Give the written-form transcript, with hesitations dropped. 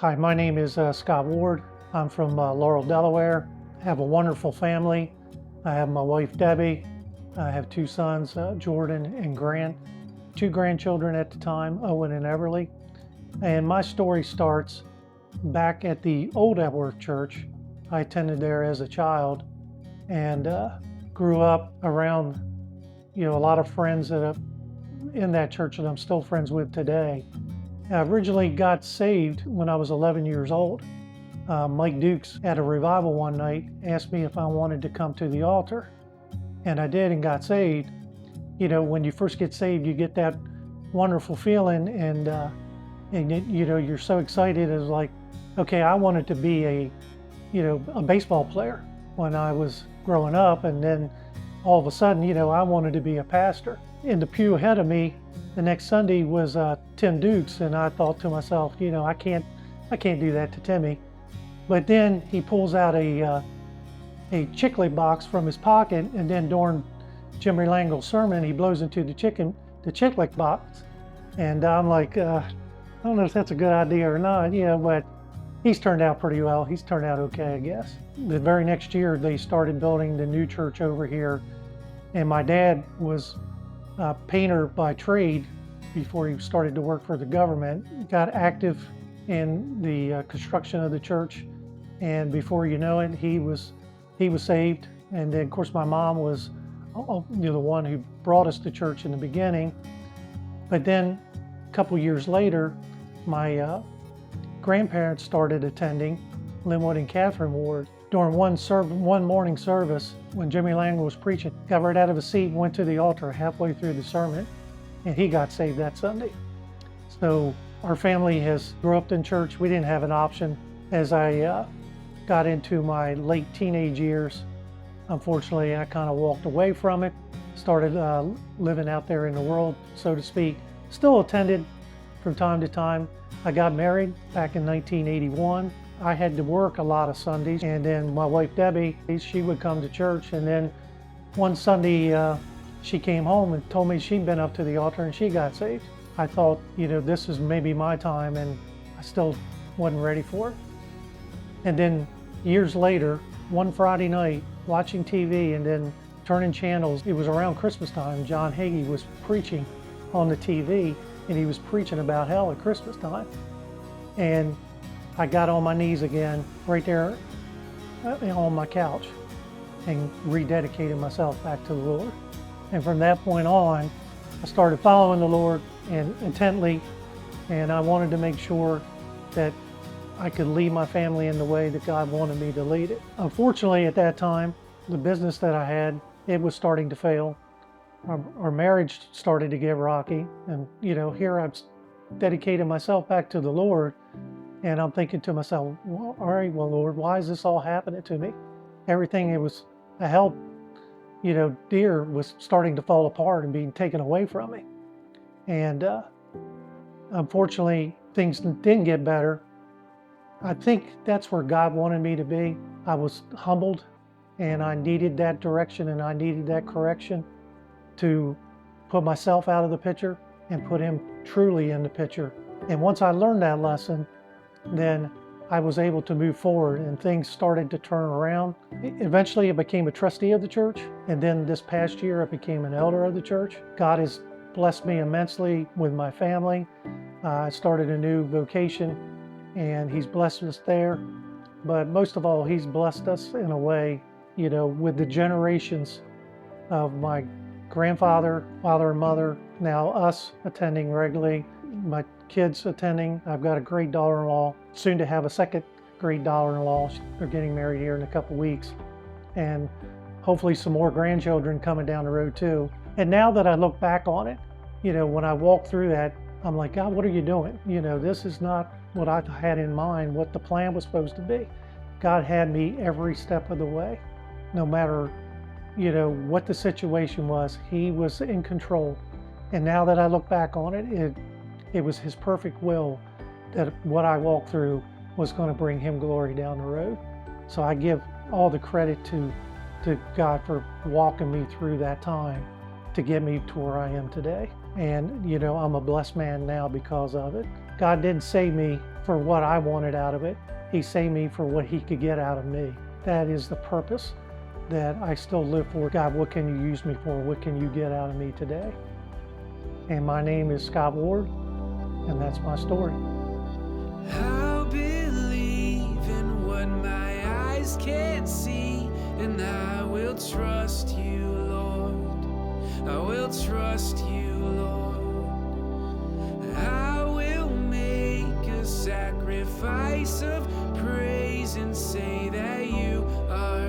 Hi, my name is Scott Ward. I'm from Laurel, Delaware. I have a wonderful family. I have my wife, Debbie. I have two sons, Jordan and Grant, two grandchildren at the time, Owen and Everly. And my story starts back at the old Epworth Church. I attended there as a child and grew up around, a lot of friends that are in that church that I'm still friends with today. I originally got saved when I was 11 years old. Mike Dukes at a revival one night asked me if I wanted to come to the altar, and I did and got saved. When you first get saved, you get that wonderful feeling, and you're so excited. It's like, okay, I wanted to be a baseball player when I was growing up, and then all of a sudden, I wanted to be a pastor. In the pew ahead of me, the next Sunday was Tim Dukes, and I thought to myself, I can't do that to Timmy. But then he pulls out a chiclet box from his pocket, and then during Jimmy Langle's sermon, he blows into the chiclet box, and I'm like, I don't know if that's a good idea or not, but he's turned out pretty well. He's turned out okay, I guess. The very next year, they started building the new church over here, and my dad was a painter by trade before he started to work for the government. Got active in the construction of the church, and before you know it, he was saved. And then, of course, my mom was the one who brought us to church in the beginning. But then, a couple years later, my grandparents started attending, Linwood and Catherine Ward. During one morning service, when Jimmy Langle was preaching, got right out of his seat and went to the altar halfway through the sermon, and he got saved that Sunday. So our family has grew up in church. We didn't have an option. As I got into my late teenage years, unfortunately, I kind of walked away from it, started living out there in the world, so to speak. Still attended from time to time. I got married back in 1981. I had to work a lot of Sundays, and then my wife Debbie, she would come to church, and then one Sunday she came home and told me she'd been up to the altar and she got saved. I thought, this is maybe my time, and I still wasn't ready for it. And then years later, one Friday night, watching TV and then turning channels, it was around Christmas time, John Hagee was preaching on the TV, and he was preaching about hell at Christmas time. And I got on my knees again right there on my couch and rededicated myself back to the Lord. And from that point on, I started following the Lord and intently, and I wanted to make sure that I could lead my family in the way that God wanted me to lead it. Unfortunately, at that time, the business that I had, it was starting to fail. Our marriage started to get rocky, and here I've dedicated myself back to the Lord. And I'm thinking to myself, well, all right, well, Lord, why is this all happening to me? Everything it was I held, dear was starting to fall apart and being taken away from me. And unfortunately, things didn't get better. I think that's where God wanted me to be. I was humbled, and I needed that direction, and I needed that correction to put myself out of the picture and put Him truly in the picture. And once I learned that lesson, then I was able to move forward, and things started to turn around. Eventually, I became a trustee of the church, and then this past year, I became an elder of the church. God has blessed me immensely with my family. I started a new vocation, and He's blessed us there. But most of all, He's blessed us in a way, with the generations of my grandfather, father, and mother, now us attending regularly, my kids attending. I've got a great daughter-in-law, soon to have a second great daughter-in-law. They're getting married here in a couple weeks, and hopefully some more grandchildren coming down the road too. And now that I look back on it, when I walk through that, I'm like, God, what are you doing? This is not what I had in mind, what the plan was supposed to be. God had me every step of the way. No matter, what the situation was, He was in control. And now that I look back on it, it was His perfect will that what I walked through was going to bring Him glory down the road. So I give all the credit to God for walking me through that time to get me to where I am today. And I'm a blessed man now because of it. God didn't save me for what I wanted out of it. He saved me for what He could get out of me. That is the purpose that I still live for. God, what can you use me for? What can you get out of me today? And my name is Scott Ward, and that's my story. I'll believe in what my eyes can't see, and I will trust you, Lord. I will trust you, Lord. I will make a sacrifice of praise and say that you are